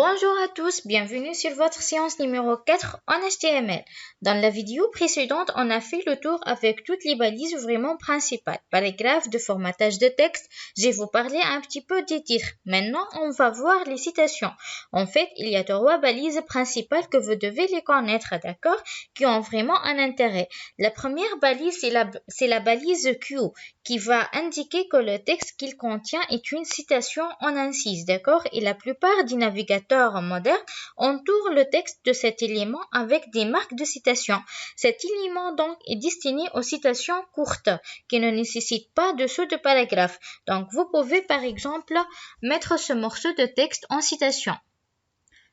Bonjour à tous, bienvenue sur votre séance numéro 4 en HTML. Dans la vidéo précédente, on a fait le tour avec toutes les balises vraiment principales. Paragraphe de formatage de texte, je vais vous parler un petit peu des titres. Maintenant, on va voir les citations. En fait, il y a 3 balises principales que vous devez les connaître, d'accord, qui ont vraiment un intérêt. La première balise, c'est la balise Q, qui va indiquer que le texte qu'il contient est une citation en incise, d'accord, et la plupart des navigateurs modernes entourent le texte de cet élément avec des marques de citation. Cet élément donc est destiné aux citations courtes qui ne nécessitent pas de sous de paragraphe. Donc vous pouvez par exemple mettre ce morceau de texte en citation.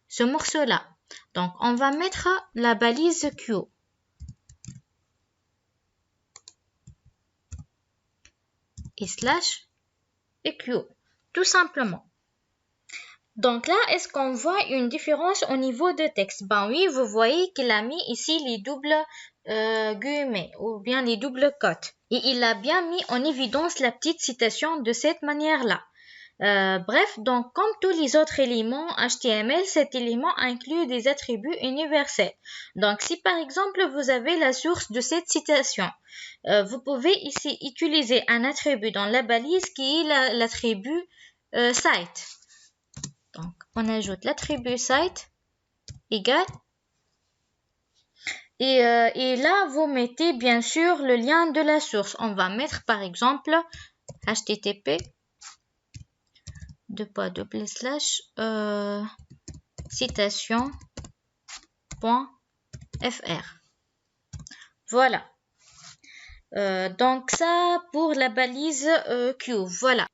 Ce morceau-là. Donc on va mettre la balise Q. Et slash et Q. Tout simplement. Donc là, est-ce qu'on voit une différence au niveau de texte? Ben oui, vous voyez qu'il a mis ici les doubles guillemets ou bien les doubles cotes. Et il a bien mis en évidence la petite citation de cette manière-là. Bref, donc comme tous les autres éléments HTML, cet élément inclut des attributs universels. Donc si par exemple vous avez la source de cette citation, vous pouvez ici utiliser un attribut dans la balise qui est l'attribut site. Donc, on ajoute l'attribut site égale. Et là, vous mettez bien sûr le lien de la source. On va mettre par exemple http citation.fr. Voilà. Donc ça pour la balise Q. Voilà.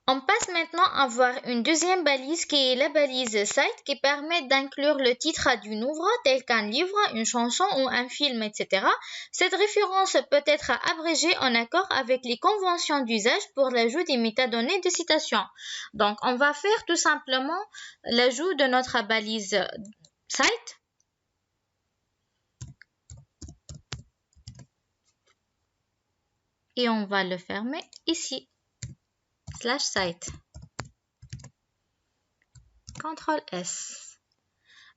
On passe maintenant à voir une deuxième balise qui est la balise site qui permet d'inclure le titre d'une œuvre tel qu'un livre, une chanson ou un film, etc. Cette référence peut être abrégée en accord avec les conventions d'usage pour l'ajout des métadonnées de citation. Donc, on va faire tout simplement l'ajout de notre balise site. Et on va le fermer ici. /site. CTRL S.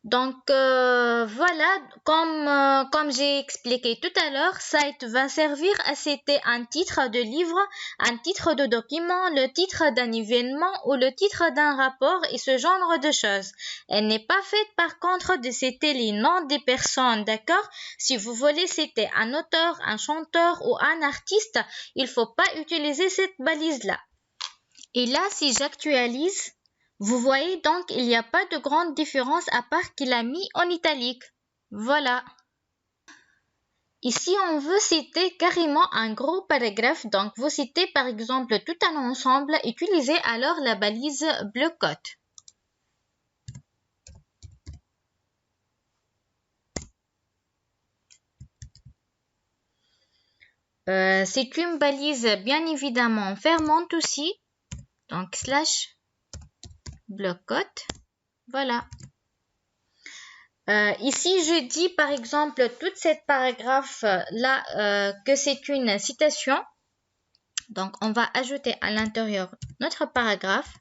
Donc voilà, comme j'ai expliqué tout à l'heure, site va servir à citer un titre de livre, un titre de document, le titre d'un événement ou le titre d'un rapport et ce genre de choses. Elle n'est pas faite par contre de citer les noms des personnes, d'accord? Si vous voulez citer un auteur, un chanteur ou un artiste, il ne faut pas utiliser cette balise-là. Et là, si j'actualise, vous voyez donc il n'y a pas de grande différence à part qu'il a mis en italique. Voilà. Ici, on veut citer carrément un gros paragraphe. Donc, vous citez par exemple tout un ensemble. Utilisez alors la balise bleu cote. C'est une balise bien évidemment fermante aussi. Donc, /bloc-cote. Voilà. Ici, je dis par exemple toute cette paragraphe là que c'est une citation. Donc, on va ajouter à l'intérieur notre paragraphe.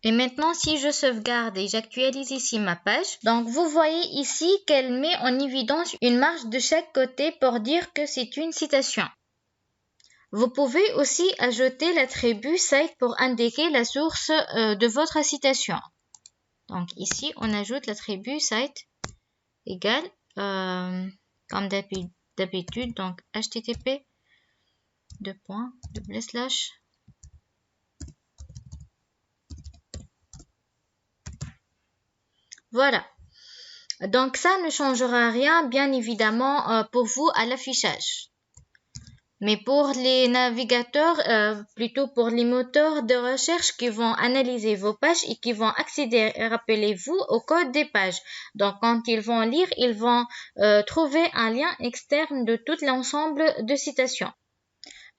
Et maintenant, si je sauvegarde et j'actualise ici ma page, donc vous voyez ici qu'elle met en évidence une marge de chaque côté pour dire que c'est une citation. Vous pouvez aussi ajouter l'attribut site pour indiquer la source de votre citation. Donc ici, on ajoute l'attribut site égale, comme d'habitude, donc http :// Voilà. Donc ça ne changera rien bien évidemment pour vous à l'affichage. Mais pour les navigateurs, plutôt pour les moteurs de recherche qui vont analyser vos pages et qui vont accéder, rappelez-vous, au code des pages. Donc quand ils vont lire, ils vont trouver un lien externe de tout l'ensemble de citations.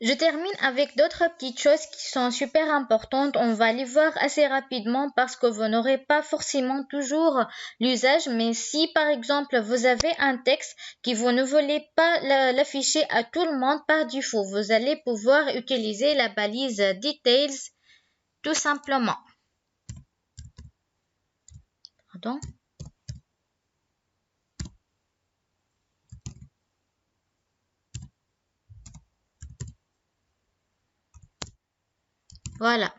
Je termine avec d'autres petites choses qui sont super importantes. On va les voir assez rapidement parce que vous n'aurez pas forcément toujours l'usage. Mais si par exemple vous avez un texte que vous ne voulez pas l'afficher à tout le monde par défaut, vous allez pouvoir utiliser la balise Details tout simplement. Pardon. Voilà.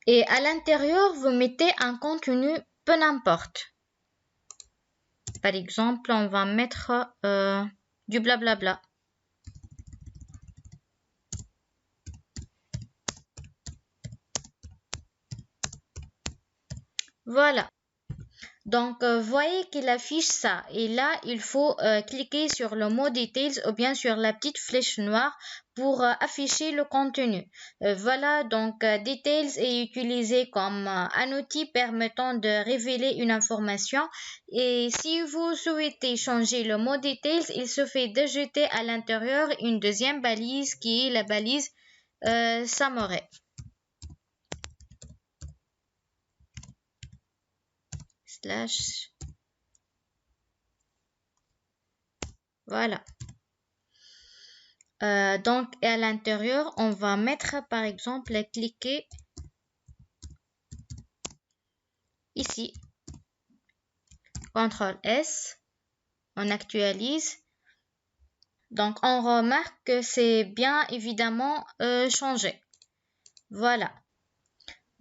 Et à l'intérieur, vous mettez un contenu peu n'importe. Par exemple, on va mettre du blablabla. Voilà. Donc, voyez qu'il affiche ça. Et là, il faut cliquer sur le mot Details ou bien sur la petite flèche noire pour afficher le contenu. Voilà, donc Details est utilisé comme un outil permettant de révéler une information. Et si vous souhaitez changer le mot Details, il suffit d'ajouter à l'intérieur une deuxième balise qui est la balise Summary. Voilà. Donc, à l'intérieur, on va mettre, par exemple, cliquer ici. CTRL S. On actualise. Donc, on remarque que c'est bien évidemment changé. Voilà.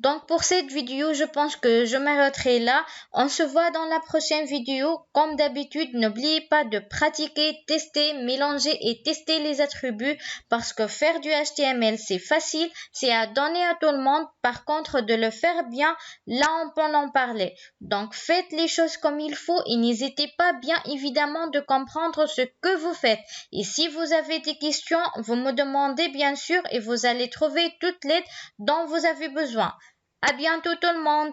Donc pour cette vidéo, je pense que je m'arrêterai là. On se voit dans la prochaine vidéo. Comme d'habitude, n'oubliez pas de pratiquer, tester, mélanger et tester les attributs parce que faire du HTML, c'est facile, c'est à donner à tout le monde. Par contre, de le faire bien, là on peut en parler. Donc faites les choses comme il faut et n'hésitez pas bien évidemment de comprendre ce que vous faites. Et si vous avez des questions, vous me demandez bien sûr et vous allez trouver toute l'aide dont vous avez besoin. À bientôt tout le monde!